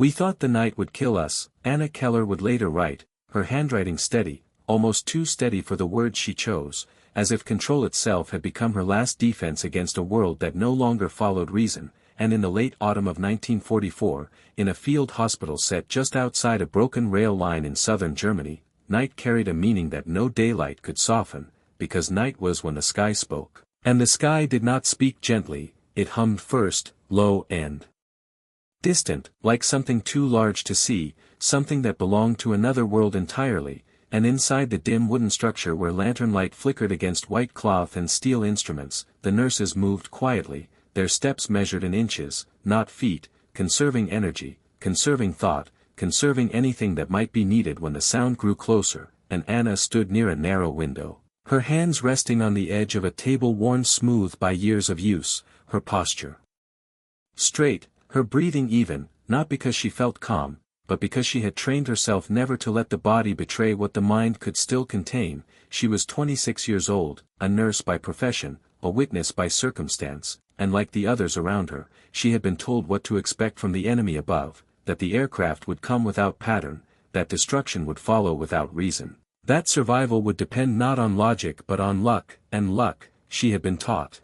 "We thought the night would kill us," Anna Keller would later write, her handwriting steady, almost too steady for the words she chose, as if control itself had become her last defense against a world that no longer followed reason. And in the late autumn of 1944, in a field hospital set just outside a broken rail line in southern Germany, night carried a meaning that no daylight could soften, because night was when the sky spoke. And the sky did not speak gently, it hummed first, low and distant, like something too large to see, something that belonged to another world entirely, and inside the dim wooden structure where lantern light flickered against white cloth and steel instruments, the nurses moved quietly, their steps measured in inches, not feet, conserving energy, conserving thought, conserving anything that might be needed when the sound grew closer, and Anna stood near a narrow window, her hands resting on the edge of a table worn smooth by years of use, her posture straight, her breathing even, not because she felt calm, but because she had trained herself never to let the body betray what the mind could still contain. She was 26 years old, a nurse by profession, a witness by circumstance, and like the others around her, she had been told what to expect from the enemy above, that the aircraft would come without pattern, that destruction would follow without reason, that survival would depend not on logic but on luck, and luck, she had been taught,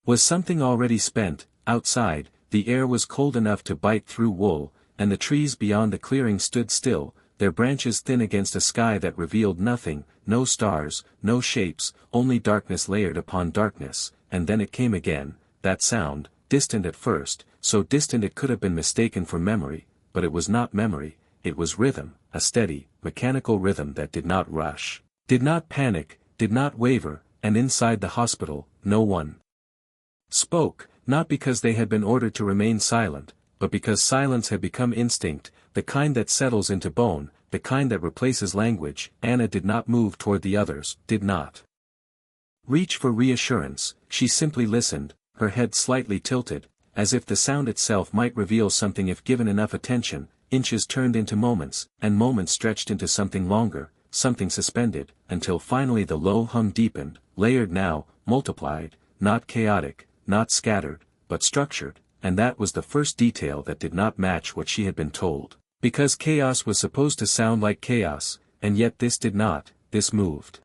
was something already spent. Outside, the air was cold enough to bite through wool, and the trees beyond the clearing stood still, their branches thin against a sky that revealed nothing, no stars, no shapes, only darkness layered upon darkness. And then it came again, that sound, distant at first, so distant it could have been mistaken for memory, but it was not memory, it was rhythm, a steady, mechanical rhythm that did not rush, did not panic, did not waver, and inside the hospital, no one spoke, not because they had been ordered to remain silent, but because silence had become instinct, the kind that settles into bone, the kind that replaces language. Anna did not move toward the others, did not reach for reassurance, she simply listened, her head slightly tilted, as if the sound itself might reveal something if given enough attention. Inches turned into moments, and moments stretched into something longer, something suspended, until finally the low hum deepened, layered now, multiplied, not chaotic, not scattered, but structured, and that was the first detail that did not match what she had been told. Because chaos was supposed to sound like chaos, and yet this did not, this moved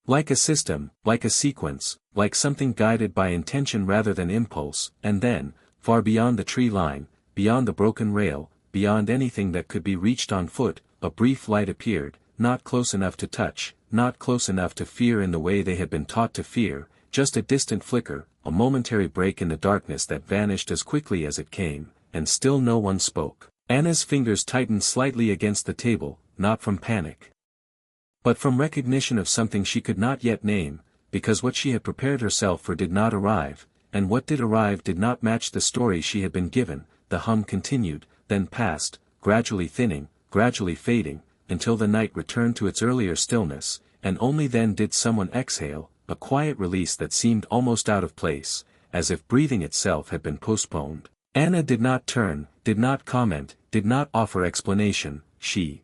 like a system, like a sequence, like something guided by intention rather than impulse. And then, far beyond the tree line, beyond the broken rail, beyond anything that could be reached on foot, a brief light appeared, not close enough to touch, not close enough to fear in the way they had been taught to fear, just a distant flicker, a momentary break in the darkness that vanished as quickly as it came, and still no one spoke. Anna's fingers tightened slightly against the table, not from panic, but from recognition of something she could not yet name, because what she had prepared herself for did not arrive, and what did arrive did not match the story she had been given. The hum continued, then passed, gradually thinning, gradually fading, until the night returned to its earlier stillness, and only then did someone exhale, a quiet release that seemed almost out of place, as if breathing itself had been postponed. Anna did not turn, did not comment, did not offer explanation. She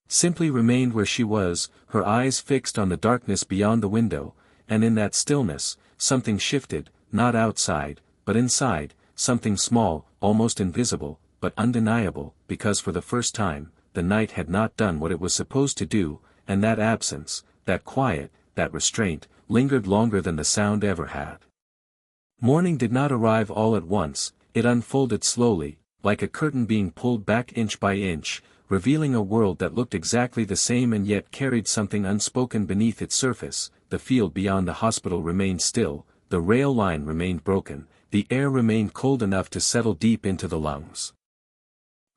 simply remained where she was, her eyes fixed on the darkness beyond the window, and in that stillness, something shifted, not outside, but inside, something small, almost invisible, but undeniable, because for the first time, the night had not done what it was supposed to do, and that absence, that quiet, that restraint, lingered longer than the sound ever had. Morning did not arrive all at once, it unfolded slowly, like a curtain being pulled back inch by inch, revealing a world that looked exactly the same and yet carried something unspoken beneath its surface. The field beyond the hospital remained still, the rail line remained broken, the air remained cold enough to settle deep into the lungs.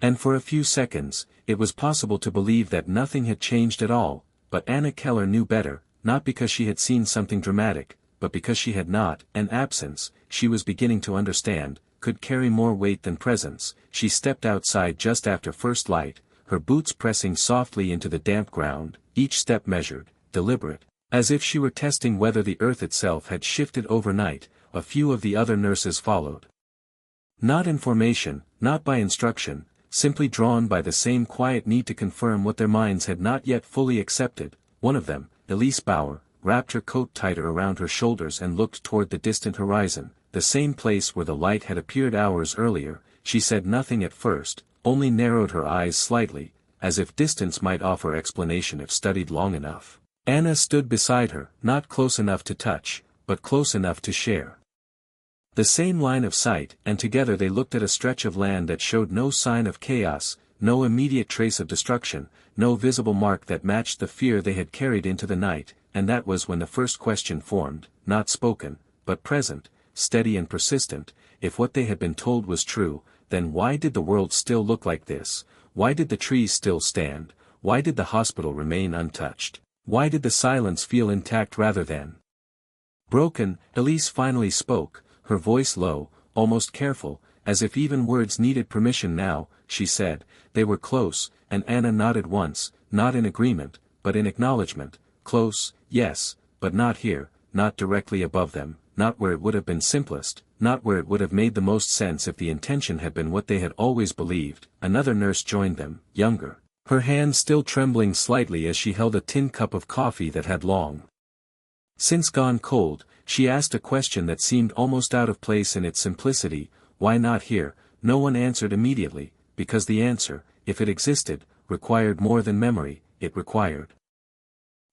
And for a few seconds, it was possible to believe that nothing had changed at all, but Anna Keller knew better, not because she had seen something dramatic, but because she had not. An absence, she was beginning to understand, could carry more weight than presence. She stepped outside just after first light, her boots pressing softly into the damp ground, each step measured, deliberate, as if she were testing whether the earth itself had shifted overnight. A few of the other nurses followed. Not in formation, not by instruction, simply drawn by the same quiet need to confirm what their minds had not yet fully accepted. One of them, Elise Bauer, wrapped her coat tighter around her shoulders and looked toward the distant horizon, the same place where the light had appeared hours earlier. she said nothing at first, only narrowed her eyes slightly, as if distance might offer explanation if studied long enough. Anna stood beside her, not close enough to touch, but close enough to share the same line of sight, and together they looked at a stretch of land that showed no sign of chaos, no immediate trace of destruction, no visible mark that matched the fear they had carried into the night, and that was when the first question formed, not spoken, but present, steady and persistent. If what they had been told was true, then why did the world still look like this? Why did the trees still stand? Why did the hospital remain untouched? Why did the silence feel intact rather than broken? Elise finally spoke, her voice low, almost careful, as if even words needed permission now. She said, "They were close," and Anna nodded once, not in agreement, but in acknowledgement. Close, yes, but not here, not directly above them, not where it would have been simplest, not where it would have made the most sense if the intention had been what they had always believed. Another nurse joined them, younger, her hand still trembling slightly as she held a tin cup of coffee that had long since gone cold. She asked a question that seemed almost out of place in its simplicity: why not here? No one answered immediately, because the answer, if it existed, required more than memory, it required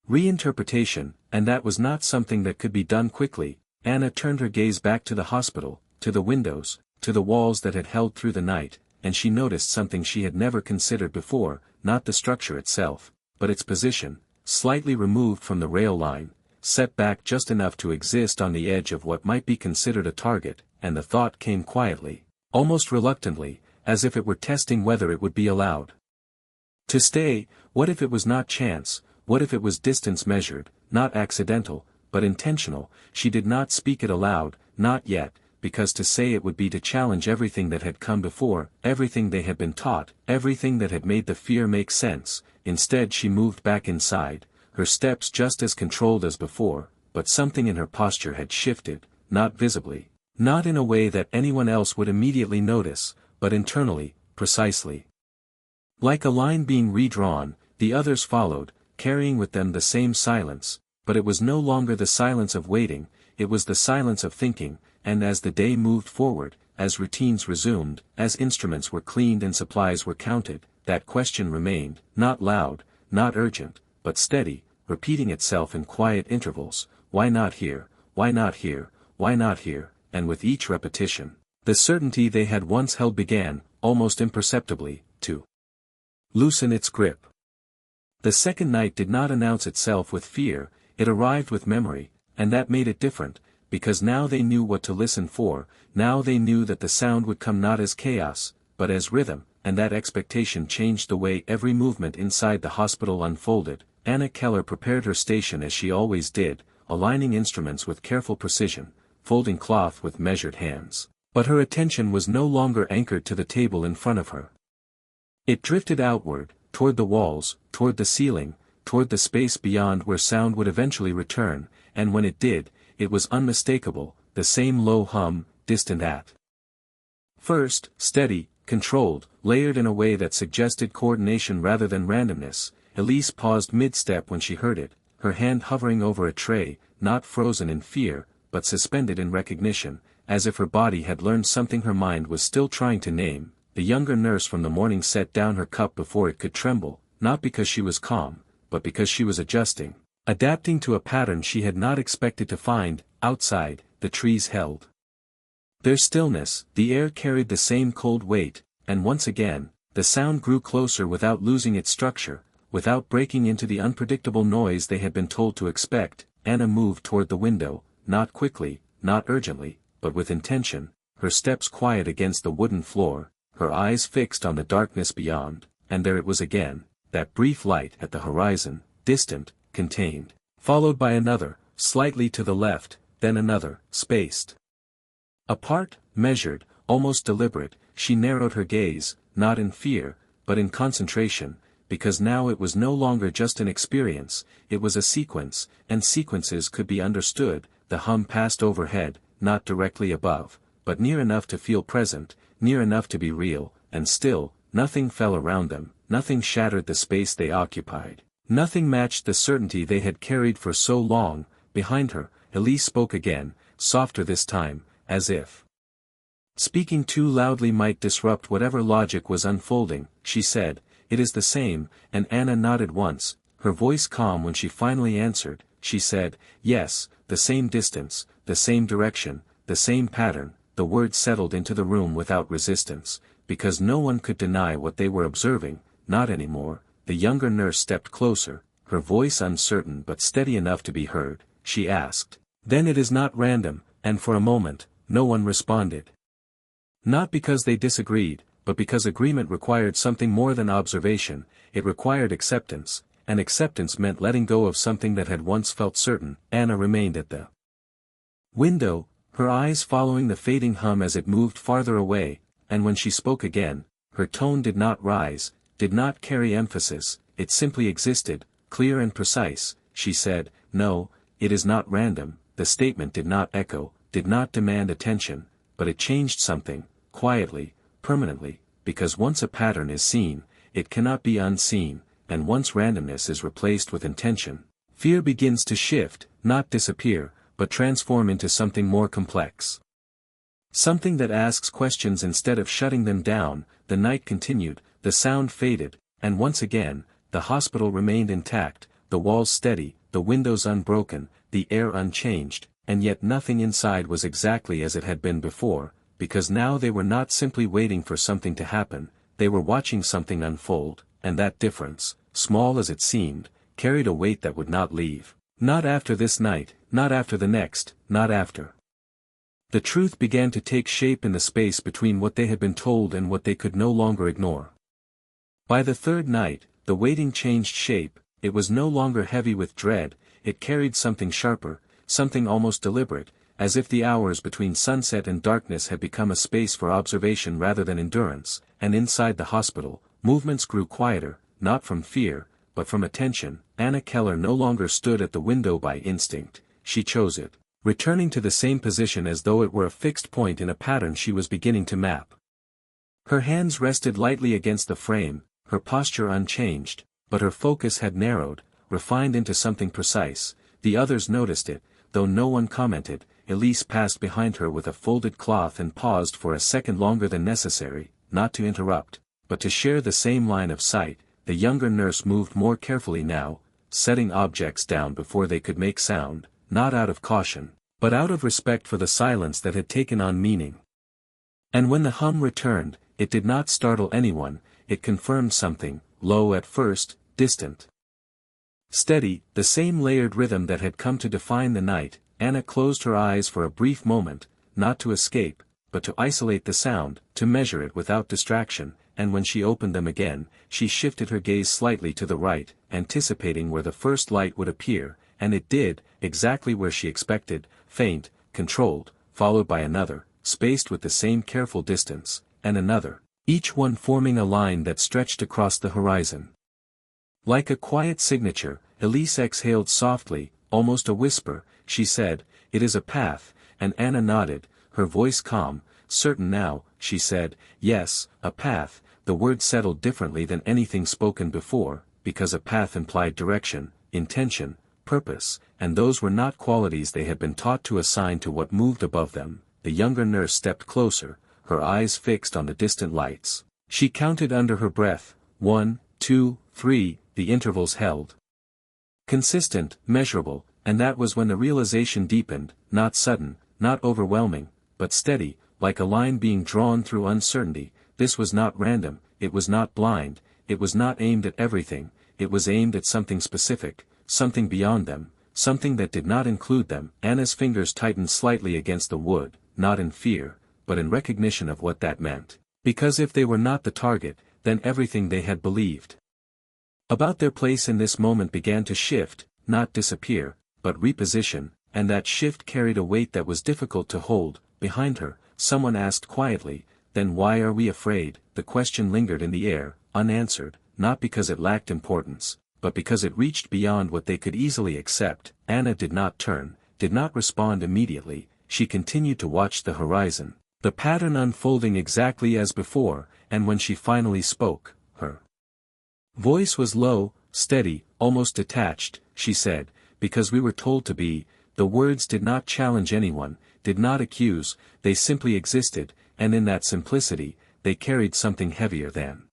reinterpretation, and that was not something that could be done quickly. Anna turned her gaze back to the hospital, to the windows, to the walls that had held through the night, and she noticed something she had never considered before, not the structure itself, but its position, slightly removed from the rail line, set back just enough to exist on the edge of what might be considered a target, and the thought came quietly, almost reluctantly, as if it were testing whether it would be allowed to stay. What if it was not chance? What if it was distance measured, not accidental, but intentional? She did not speak it aloud, not yet, because to say it would be to challenge everything that had come before, everything they had been taught, everything that had made the fear make sense. Instead she moved back inside, her steps just as controlled as before, but something in her posture had shifted, not visibly, not in a way that anyone else would immediately notice, but internally, precisely. Like a line being redrawn, the others followed, carrying with them the same silence, but it was no longer the silence of waiting, it was the silence of thinking. And as the day moved forward, as routines resumed, as instruments were cleaned and supplies were counted, that question remained, not loud, not urgent, but steady, repeating itself in quiet intervals: why not here? Why not here? Why not here? And with each repetition, the certainty they had once held began, almost imperceptibly, to loosen its grip. The second night did not announce itself with fear, it arrived with memory, and that made it different, because now they knew what to listen for. Now they knew that the sound would come not as chaos, but as rhythm, and that expectation changed the way every movement inside the hospital unfolded. Anna Keller prepared her station as she always did, aligning instruments with careful precision, folding cloth with measured hands. But her attention was no longer anchored to the table in front of her. It drifted outward, toward the walls, toward the ceiling, toward the space beyond where sound would eventually return, and when it did, it was unmistakable, the same low hum, distant at first, steady, controlled, layered in a way that suggested coordination rather than randomness. Elise paused mid-step when she heard it, her hand hovering over a tray, not frozen in fear, but suspended in recognition, as if her body had learned something her mind was still trying to name. The younger nurse from the morning set down her cup before it could tremble, not because she was calm, but because she was adjusting, adapting to a pattern she had not expected to find. Outside, the trees held their stillness, the air carried the same cold weight, and once again, the sound grew closer without losing its structure, without breaking into the unpredictable noise they had been told to expect. Anna moved toward the window, not quickly, not urgently, but with intention, her steps quiet against the wooden floor, her eyes fixed on the darkness beyond, and there it was again, that brief light at the horizon, distant, contained, followed by another, slightly to the left, then another, spaced apart, measured, almost deliberate. She narrowed her gaze, not in fear, but in concentration, because now it was no longer just an experience, it was a sequence, and sequences could be understood. The hum passed overhead, not directly above, but near enough to feel present, near enough to be real, and still, nothing fell around them, nothing shattered the space they occupied, nothing matched the certainty they had carried for so long. Behind her, Elise spoke again, softer this time, as if Speaking too loudly might disrupt whatever logic was unfolding, she said, "It is the same," and Anna nodded once, her voice calm when she finally answered. She said, "Yes, the same distance, the same direction, the same pattern." The words settled into the room without resistance, because no one could deny what they were observing, not anymore. The younger nurse stepped closer, her voice uncertain but steady enough to be heard. She asked, "Then it is not random," and for a moment, no one responded. Not because they disagreed, but because agreement required something more than observation. It required acceptance, and acceptance meant letting go of something that had once felt certain. Anna remained at the window, her eyes following the fading hum as it moved farther away, and when she spoke again, her tone did not rise, did not carry emphasis, it simply existed, clear and precise. She said, "No, it is not random." The statement did not echo, did not demand attention, but it changed something, quietly, permanently, because once a pattern is seen, it cannot be unseen, and once randomness is replaced with intention, fear begins to shift, not disappear, but transform into something more complex. Something that asks questions instead of shutting them down. The night continued, the sound faded, and once again, the hospital remained intact, the walls steady, the windows unbroken, the air unchanged, and yet nothing inside was exactly as it had been before, because now they were not simply waiting for something to happen, they were watching something unfold, and that difference, small as it seemed, carried a weight that would not leave. Not after this night, not after the next, not after. The truth began to take shape in the space between what they had been told and what they could no longer ignore. By the third night, the waiting changed shape. It was no longer heavy with dread, it carried something sharper, something almost deliberate, as if the hours between sunset and darkness had become a space for observation rather than endurance. And inside the hospital, movements grew quieter, not from fear, but from attention. Anna Keller no longer stood at the window by instinct, she chose it, returning to the same position as though it were a fixed point in a pattern she was beginning to map. Her hands rested lightly against the frame, her posture unchanged, but her focus had narrowed, refined into something precise. The others noticed it, though no one commented. Elise passed behind her with a folded cloth and paused for a second longer than necessary, not to interrupt, but to share the same line of sight. The younger nurse moved more carefully now, setting objects down before they could make sound, not out of caution, but out of respect for the silence that had taken on meaning. And when the hum returned, it did not startle anyone, it confirmed something, low at first, distant. Steady, the same layered rhythm that had come to define the night. Anna closed her eyes for a brief moment, not to escape, but to isolate the sound, to measure it without distraction, and when she opened them again, she shifted her gaze slightly to the right, anticipating where the first light would appear, and it did, exactly where she expected, faint, controlled, followed by another, spaced with the same careful distance, and another, each one forming a line that stretched across the horizon. Like a quiet signature, Elise exhaled softly, almost a whisper. She said, "It is a path," and Anna nodded, her voice calm. "Certain now," she said, "yes, a path." The word settled differently than anything spoken before, because a path implied direction, intention, purpose, and those were not qualities they had been taught to assign to what moved above them. The younger nurse stepped closer, her eyes fixed on the distant lights. She counted under her breath, 1, 2, 3, the intervals held. Consistent, measurable, and that was when the realization deepened, not sudden, not overwhelming, but steady, like a line being drawn through uncertainty. This was not random, it was not blind, it was not aimed at everything, it was aimed at something specific, something beyond them, something that did not include them. Anna's fingers tightened slightly against the wood, not in fear, but in recognition of what that meant. Because if they were not the target, then everything they had believed about their place in this moment began to shift, not disappear, but reposition, and that shift carried a weight that was difficult to hold. Behind her, someone asked quietly, "Then why are we afraid?" The question lingered in the air, unanswered, not because it lacked importance, but because it reached beyond what they could easily accept. Anna did not turn, did not respond immediately, she continued to watch the horizon, the pattern unfolding exactly as before, and when she finally spoke, her voice was low, steady, almost detached. She said, "Because we were told to be." The words did not challenge anyone, did not accuse, they simply existed, and in that simplicity, they carried something heavier than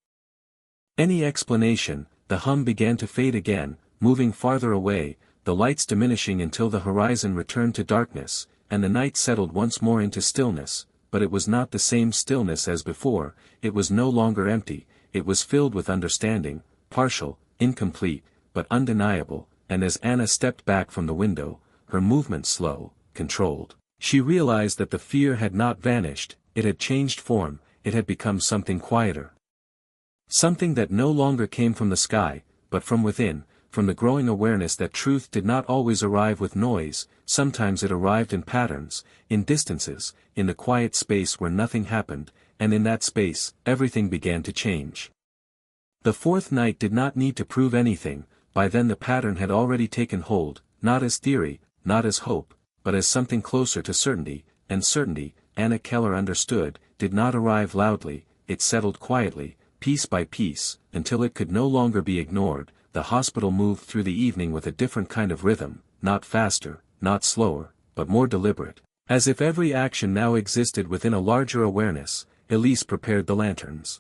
any explanation. The hum began to fade again, moving farther away, the lights diminishing until the horizon returned to darkness, and the night settled once more into stillness, but it was not the same stillness as before. It was no longer empty, it was filled with understanding, partial, incomplete, but undeniable, and as Anna stepped back from the window, her movement slow, controlled, she realized that the fear had not vanished, it had changed form, it had become something quieter. Something that no longer came from the sky, but from within, from the growing awareness that truth did not always arrive with noise. Sometimes it arrived in patterns, in distances, in the quiet space where nothing happened, and in that space, everything began to change. The fourth night did not need to prove anything, by then the pattern had already taken hold, not as theory, not as hope, but as something closer to certainty, and certainty, Anna Keller understood, did not arrive loudly, it settled quietly, piece by piece, until it could no longer be ignored. The hospital moved through the evening with a different kind of rhythm, not faster, not slower, but more deliberate. As if every action now existed within a larger awareness, Elise prepared the lanterns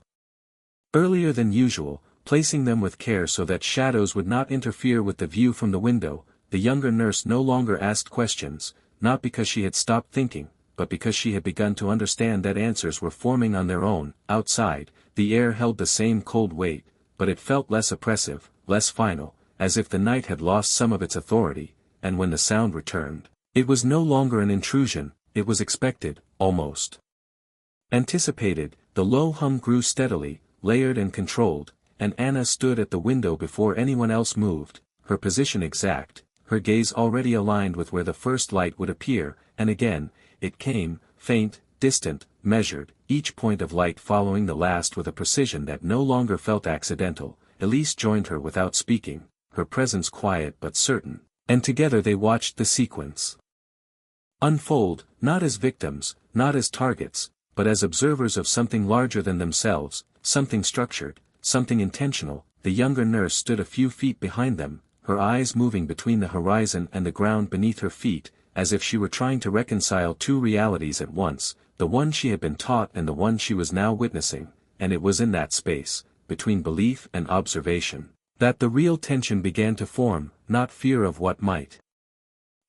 earlier than usual, placing them with care so that shadows would not interfere with the view from the window. The younger nurse no longer asked questions, not because she had stopped thinking, but because she had begun to understand that answers were forming on their own. Outside, the air held the same cold weight, but it felt less oppressive, less final, as if the night had lost some of its authority, and when the sound returned, it was no longer an intrusion, it was expected, almost anticipated. The low hum grew steadily, layered and controlled, and Anna stood at the window before anyone else moved, her position exact, her gaze already aligned with where the first light would appear, and again, it came, faint, distant, measured, each point of light following the last with a precision that no longer felt accidental. Elise joined her without speaking, her presence quiet but certain, and together they watched the sequence unfold, not as victims, not as targets, but as observers of something larger than themselves, something structured, something intentional. The younger nurse stood a few feet behind them, her eyes moving between the horizon and the ground beneath her feet, as if she were trying to reconcile two realities at once, the one she had been taught and the one she was now witnessing, and it was in that space, between belief and observation, that the real tension began to form, not fear of what might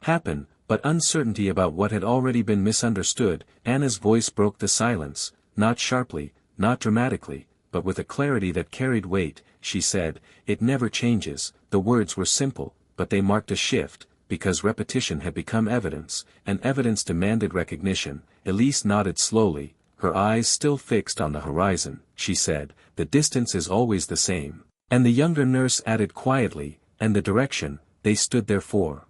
happen, but uncertainty about what had already been misunderstood. Anna's voice broke the silence, not sharply, not dramatically, but with a clarity that carried weight. She said, "It never changes." The words were simple, but they marked a shift, because repetition had become evidence, and evidence demanded recognition. Elise nodded slowly, her eyes still fixed on the horizon. She said, "The distance is always the same." And the younger nurse added quietly, "And the direction." They stood there for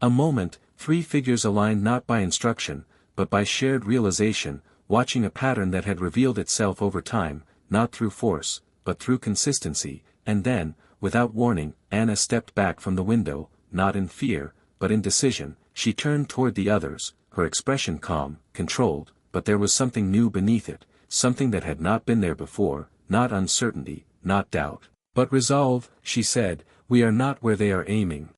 a moment, three figures aligned not by instruction, but by shared realization, watching a pattern that had revealed itself over time, not through force, but through consistency. And then, without warning, Anna stepped back from the window, not in fear, but in decision. She turned toward the others, her expression calm, controlled, but there was something new beneath it, something that had not been there before, not uncertainty, not doubt, but resolve. She said, "We are not where they are aiming."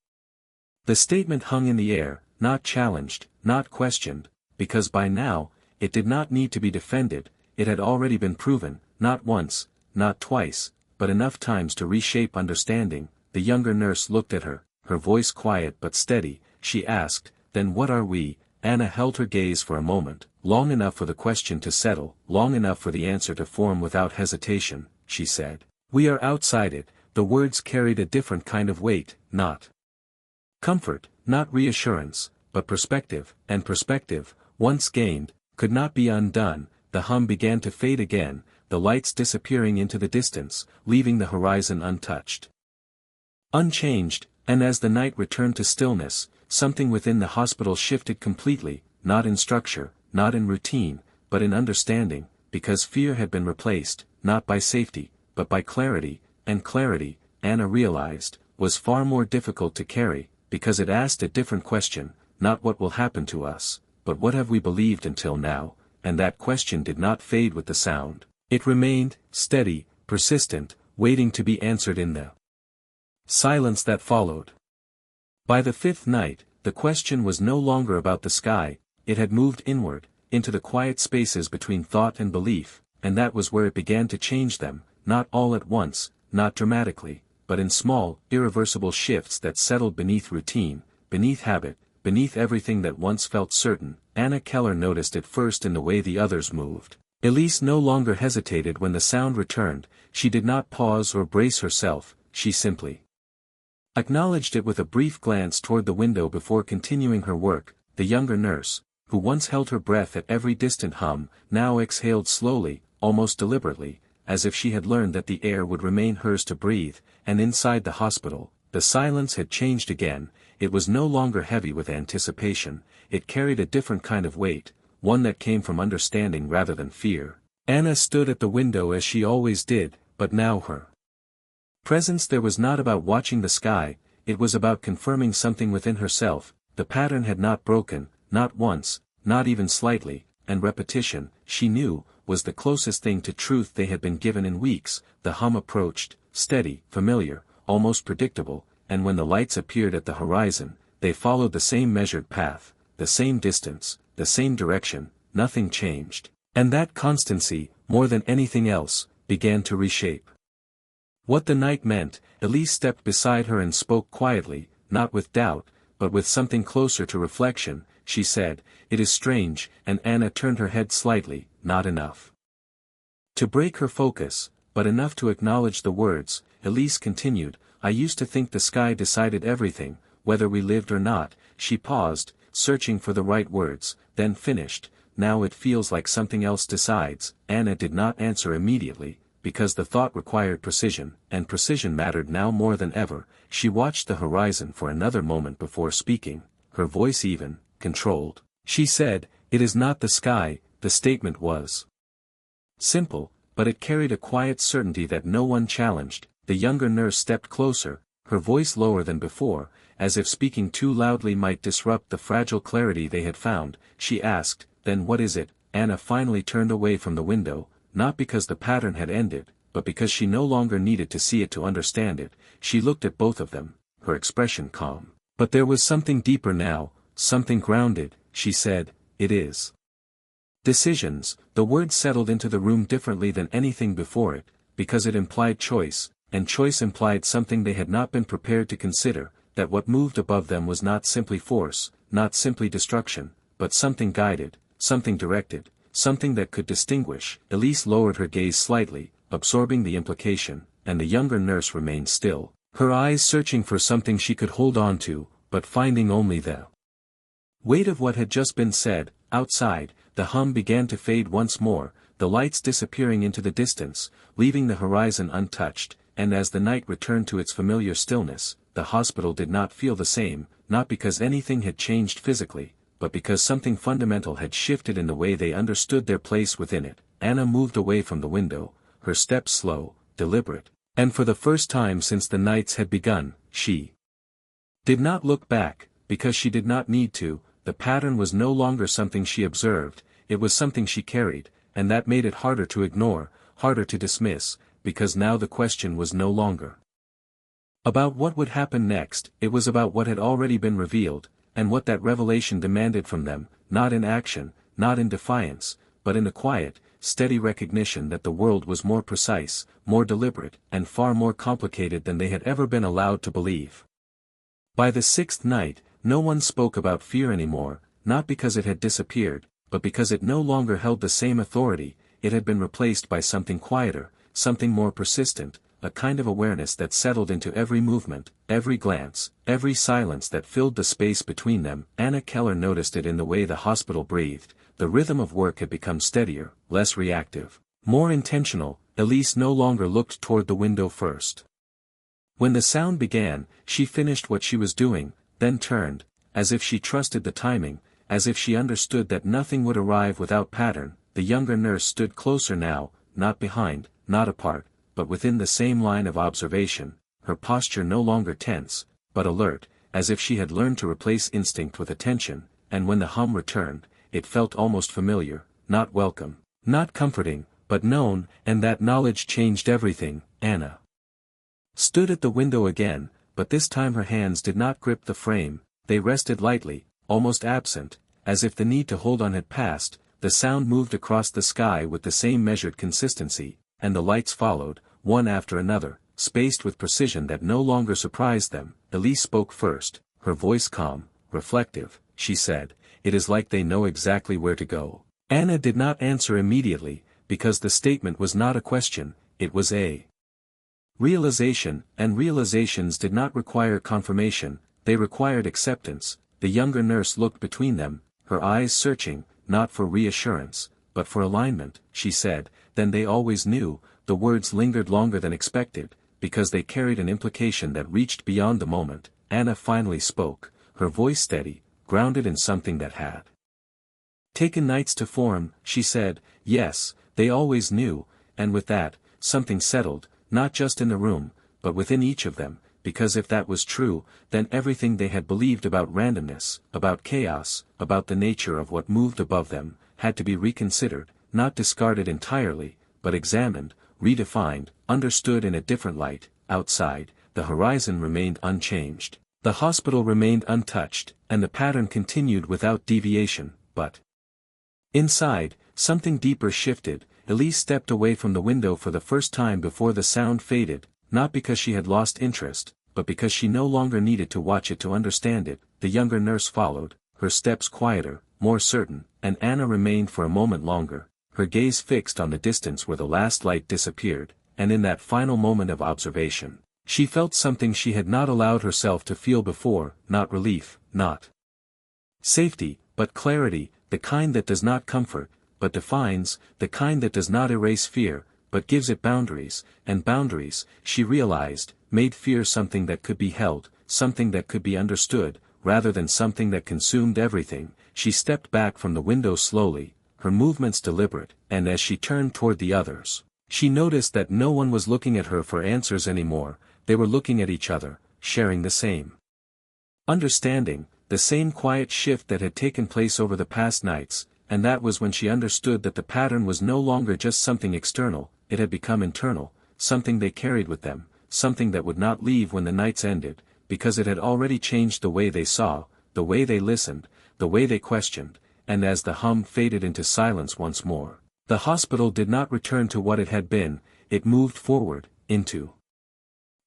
The statement hung in the air, not challenged, not questioned, because by now, it did not need to be defended. It had already been proven, not once, not twice, but enough times to reshape understanding. The younger nurse looked at her, her voice quiet but steady. She asked, "Then what are we?" Anna held her gaze for a moment, long enough for the question to settle, long enough for the answer to form without hesitation. She said, "We are outside it." The words carried a different kind of weight, not comfort, not reassurance, but perspective, and perspective, once gained, could not be undone. The hum began to fade again, the lights disappearing into the distance, leaving the horizon untouched, unchanged, and as the night returned to stillness, something within the hospital shifted completely, not in structure, not in routine, but in understanding, because fear had been replaced, not by safety, but by clarity, and clarity, Anna realized, was far more difficult to carry, because it asked a different question, not what will happen to us, but what have we believed until now, and that question did not fade with the sound. It remained, steady, persistent, waiting to be answered in the silence that followed. By the fifth night, the question was no longer about the sky, it had moved inward, into the quiet spaces between thought and belief, and that was where it began to change them, not all at once, not dramatically, but in small, irreversible shifts that settled beneath routine, beneath habit, beneath everything that once felt certain. Anna Keller noticed it first in the way the others moved. Elise no longer hesitated when the sound returned, she did not pause or brace herself, she simply acknowledged it with a brief glance toward the window before continuing her work. The younger nurse, who once held her breath at every distant hum, now exhaled slowly, almost deliberately, as if she had learned that the air would remain hers to breathe, and inside the hospital, the silence had changed again. It was no longer heavy with anticipation, it carried a different kind of weight, one that came from understanding rather than fear. Anna stood at the window as she always did, but now her presence there was not about watching the sky, it was about confirming something within herself. The pattern had not broken, not once, not even slightly, and repetition, she knew, was the closest thing to truth they had been given in weeks. The hum approached, steady, familiar, almost predictable, and when the lights appeared at the horizon, they followed the same measured path, the same distance, the same direction. Nothing changed. And that constancy, more than anything else, began to reshape what the night meant. Elise stepped beside her and spoke quietly, not with doubt, but with something closer to reflection. She said, "It is strange," and Anna turned her head slightly. Not enough to break her focus, but enough to acknowledge the words. Elise continued, "I used to think the sky decided everything, whether we lived or not." She paused, searching for the right words, then finished, "Now it feels like something else decides." Anna did not answer immediately, because the thought required precision, and precision mattered now more than ever. She watched the horizon for another moment before speaking, her voice even, controlled. She said, "It is not the sky." The statement was simple, but it carried a quiet certainty that no one challenged. The younger nurse stepped closer, her voice lower than before, as if speaking too loudly might disrupt the fragile clarity they had found. She asked, "Then what is it?" Anna finally turned away from the window, not because the pattern had ended, but because she no longer needed to see it to understand it. She looked at both of them, her expression calm. But there was something deeper now, something grounded. She said, "It is decisions." The word settled into the room differently than anything before it, because it implied choice, and choice implied something they had not been prepared to consider, that what moved above them was not simply force, not simply destruction, but something guided, something directed, something that could distinguish. Elise lowered her gaze slightly, absorbing the implication, and the younger nurse remained still, her eyes searching for something she could hold on to, but finding only the weight of what had just been said. Outside, the hum began to fade once more, the lights disappearing into the distance, leaving the horizon untouched, and as the night returned to its familiar stillness, the hospital did not feel the same, not because anything had changed physically, but because something fundamental had shifted in the way they understood their place within it. Anna moved away from the window, her steps slow, deliberate, and for the first time since the nights had begun, she did not look back, because she did not need to. The pattern was no longer something she observed, it was something she carried, and that made it harder to ignore, harder to dismiss, because now the question was no longer about what would happen next, it was about what had already been revealed, and what that revelation demanded from them, not in action, not in defiance, but in a quiet, steady recognition that the world was more precise, more deliberate, and far more complicated than they had ever been allowed to believe. By the sixth night, no one spoke about fear anymore, not because it had disappeared, but because it no longer held the same authority. It had been replaced by something quieter, something more persistent, a kind of awareness that settled into every movement, every glance, every silence that filled the space between them. Anna Keller noticed it in the way the hospital breathed. The rhythm of work had become steadier, less reactive, more intentional. Elise no longer looked toward the window first. When the sound began, she finished what she was doing, then turned, as if she trusted the timing, as if she understood that nothing would arrive without pattern. The younger nurse stood closer now, not behind, not apart, but within the same line of observation, her posture no longer tense, but alert, as if she had learned to replace instinct with attention. And when the hum returned, it felt almost familiar, not welcome, not comforting, but known, and that knowledge changed everything. Anna stood at the window again, but this time her hands did not grip the frame, they rested lightly, almost absent, as if the need to hold on had passed. the sound moved across the sky with the same measured consistency, and the lights followed, one after another, spaced with precision that no longer surprised them. Elise spoke first, her voice calm, reflective. She said, "It is like they know exactly where to go." Anna did not answer immediately, because the statement was not a question, it was a realization, and realizations did not require confirmation, they required acceptance. The younger nurse looked between them, her eyes searching, not for reassurance, but for alignment. She said, "Then they always knew." The words lingered longer than expected, because they carried an implication that reached beyond the moment. Anna finally spoke, her voice steady, grounded in something that had taken nights to form. She said, "Yes, they always knew," and with that, something settled, not just in the room, but within each of them, because if that was true, then everything they had believed about randomness, about chaos, about the nature of what moved above them, had to be reconsidered, not discarded entirely, but examined, redefined, understood in a different light. Outside, the horizon remained unchanged. The hospital remained untouched, and the pattern continued without deviation, but inside, something deeper shifted. Elise stepped away from the window for the first time before the sound faded, not because she had lost interest, but because she no longer needed to watch it to understand it. The younger nurse followed, her steps quieter, more certain, and Anna remained for a moment longer, her gaze fixed on the distance where the last light disappeared, and in that final moment of observation, she felt something she had not allowed herself to feel before, not relief, not safety, but clarity, the kind that does not comfort, but defines, the kind that does not erase fear, but gives it boundaries, and boundaries, she realized, made fear something that could be held, something that could be understood, rather than something that consumed everything. She stepped back from the window slowly, her movements deliberate, and as she turned toward the others, she noticed that no one was looking at her for answers anymore. They were looking at each other, sharing the same understanding, the same quiet shift that had taken place over the past nights, and that was when she understood that the pattern was no longer just something external, it had become internal, something they carried with them, something that would not leave when the nights ended, because it had already changed the way they saw, the way they listened, the way they questioned. And as the hum faded into silence once more, the hospital did not return to what it had been, it moved forward, into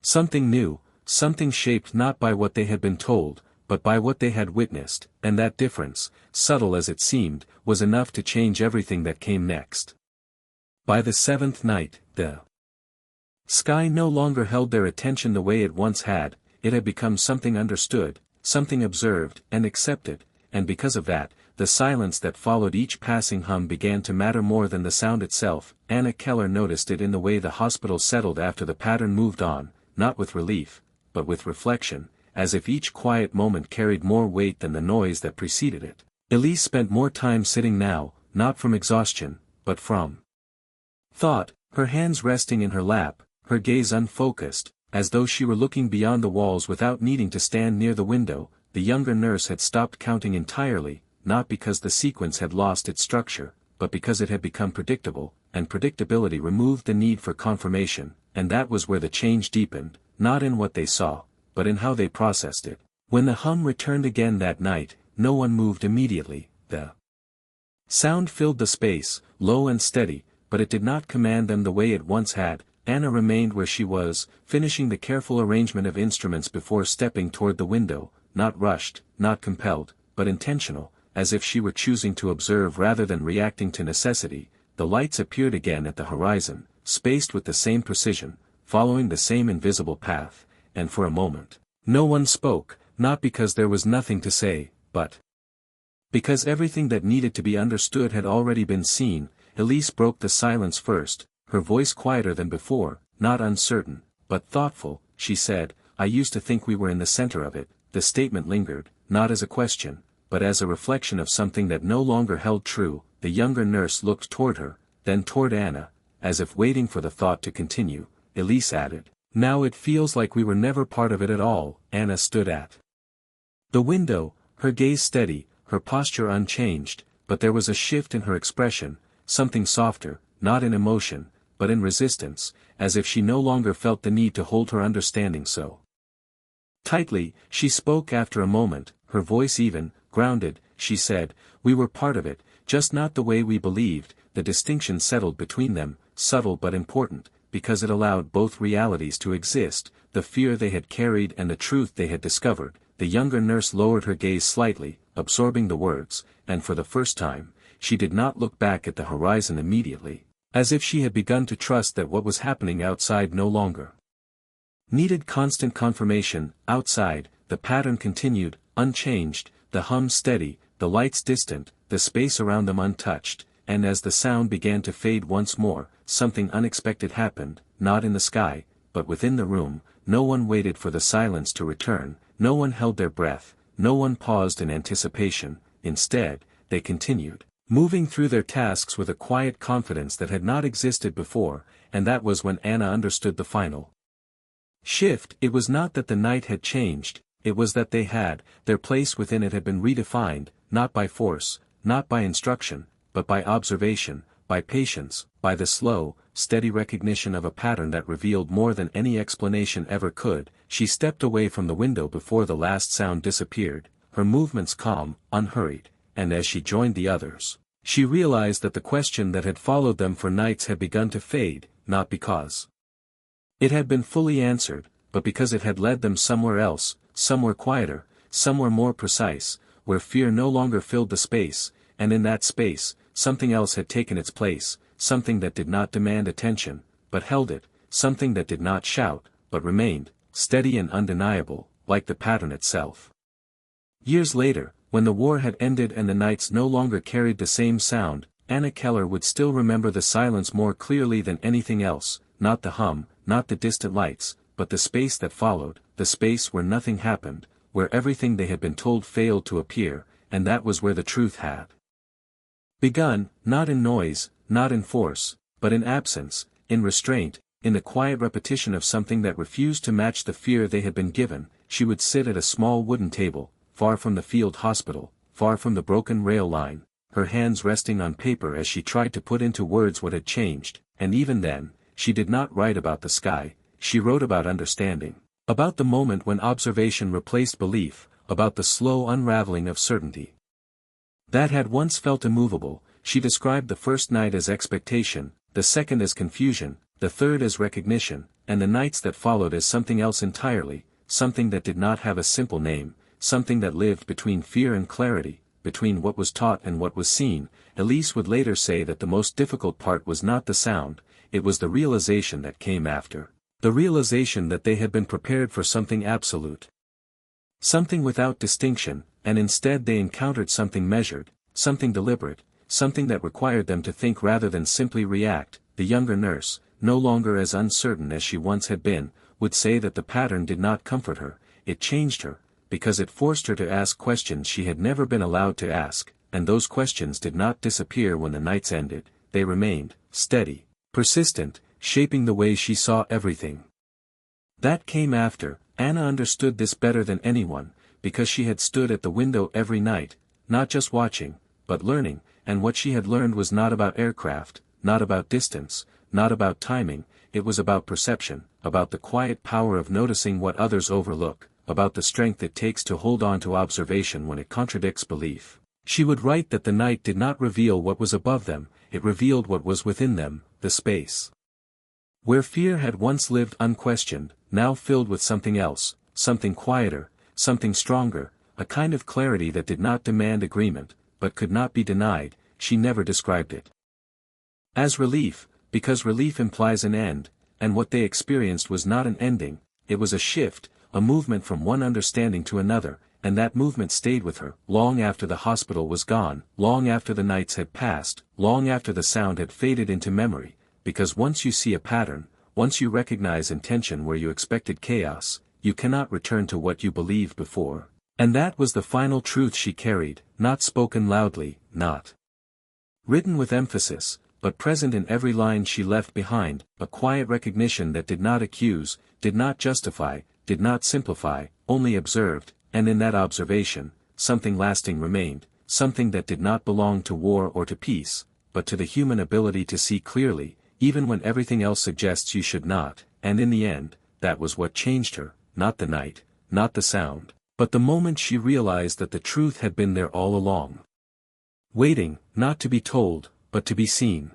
something new, something shaped not by what they had been told, but by what they had witnessed, and that difference, subtle as it seemed, was enough to change everything that came next. By the seventh night, the sky no longer held their attention the way it once had, it had become something understood, something observed and accepted, and because of that, the silence that followed each passing hum began to matter more than the sound itself. Anna Keller noticed it in the way the hospital settled after the pattern moved on, not with relief, but with reflection, as if each quiet moment carried more weight than the noise that preceded it. Elise spent more time sitting now, not from exhaustion, but from thought, her hands resting in her lap, her gaze unfocused, as though she were looking beyond the walls without needing to stand near the window. The younger nurse had stopped counting entirely, not because the sequence had lost its structure, but because it had become predictable, and predictability removed the need for confirmation, and that was where the change deepened, not in what they saw, but in how they processed it. When the hum returned again that night, no one moved immediately. The sound filled the space, low and steady, but it did not command them the way it once had. Anna remained where she was, finishing the careful arrangement of instruments before stepping toward the window, not rushed, not compelled, but intentional, as if she were choosing to observe rather than reacting to necessity. The lights appeared again at the horizon, spaced with the same precision, following the same invisible path, and for a moment, no one spoke, not because there was nothing to say, but because everything that needed to be understood had already been seen. Elise broke the silence first, her voice quieter than before, not uncertain, but thoughtful. She said, "I used to think we were in the center of it." The statement lingered, not as a question, but as a reflection of something that no longer held true. The younger nurse looked toward her, then toward Anna, as if waiting for the thought to continue. Elise added, "Now it feels like we were never part of it at all." Anna stood at the window, her gaze steady, her posture unchanged, but there was a shift in her expression, something softer, not in emotion, but in resistance, as if she no longer felt the need to hold her understanding so tightly. She spoke after a moment, her voice even, grounded. She said, "We were part of it, just not the way we believed. The distinction settled between them, subtle but important, because it allowed both realities to exist, the fear they had carried and the truth they had discovered. The younger nurse lowered her gaze slightly, absorbing the words, and for the first time, she did not look back at the horizon immediately, as if she had begun to trust that what was happening outside no longer needed constant confirmation. Outside, the pattern continued, unchanged, the hum steady, the lights distant, the space around them untouched, and as the sound began to fade once more, something unexpected happened, not in the sky, but within the room. No one waited for the silence to return, no one held their breath, no one paused in anticipation. Instead, they continued, moving through their tasks with a quiet confidence that had not existed before, and that was when Anna understood the final shift. It was not that the night had changed, it was that they had, their place within it had been redefined, not by force, not by instruction, but by observation, by patience, by the slow, steady recognition of a pattern that revealed more than any explanation ever could. She stepped away from the window before the last sound disappeared, her movements calm, unhurried, and as she joined the others, she realized that the question that had followed them for nights had begun to fade, not because it had been fully answered, but because it had led them somewhere else, somewhere quieter, somewhere more precise, where fear no longer filled the space, and in that space, something else had taken its place, something that did not demand attention, but held it, something that did not shout, but remained, steady and undeniable, like the pattern itself. Years later, when the war had ended and the nights no longer carried the same sound, Anna Keller would still remember the silence more clearly than anything else, not the hum, not the distant lights, but the space that followed, the space where nothing happened, where everything they had been told failed to appear, and that was where the truth had begun, not in noise, not in force, but in absence, in restraint, in the quiet repetition of something that refused to match the fear they had been given. She would sit at a small wooden table, far from the field hospital, far from the broken rail line, her hands resting on paper as she tried to put into words what had changed, and even then, she did not write about the sky, she wrote about understanding, about the moment when observation replaced belief, about the slow unraveling of certainty that had once felt immovable. She described the first night as expectation, the second as confusion, the third as recognition, and the nights that followed as something else entirely, something that did not have a simple name, something that lived between fear and clarity, between what was taught and what was seen. Elise would later say that the most difficult part was not the sound, it was the realization that came after. The realization that they had been prepared for something absolute, something without distinction, and instead they encountered something measured, something deliberate, something that required them to think rather than simply react. The younger nurse, no longer as uncertain as she once had been, would say that the pattern did not comfort her, it changed her, because it forced her to ask questions she had never been allowed to ask, and those questions did not disappear when the nights ended, they remained, steady, persistent, shaping the way she saw everything. That came after. Anna understood this better than anyone, because she had stood at the window every night, not just watching, but learning, and what she had learned was not about aircraft, not about distance, not about timing, it was about perception, about the quiet power of noticing what others overlook, about the strength it takes to hold on to observation when it contradicts belief. She would write that the night did not reveal what was above them, it revealed what was within them, the space where fear had once lived unquestioned, now filled with something else, something quieter, something stronger, a kind of clarity that did not demand agreement, but could not be denied. She never described it as relief, because relief implies an end, and what they experienced was not an ending, it was a shift, a movement from one understanding to another, and that movement stayed with her, long after the hospital was gone, long after the nights had passed, long after the sound had faded into memory. Because once you see a pattern, once you recognize intention where you expected chaos, you cannot return to what you believed before. And that was the final truth she carried, not spoken loudly, not written with emphasis, but present in every line she left behind, a quiet recognition that did not accuse, did not justify, did not simplify, only observed, and in that observation, something lasting remained, something that did not belong to war or to peace, but to the human ability to see clearly, even when everything else suggests you should not, and in the end, that was what changed her, not the night, not the sound, but the moment she realized that the truth had been there all along. Waiting, not to be told, but to be seen.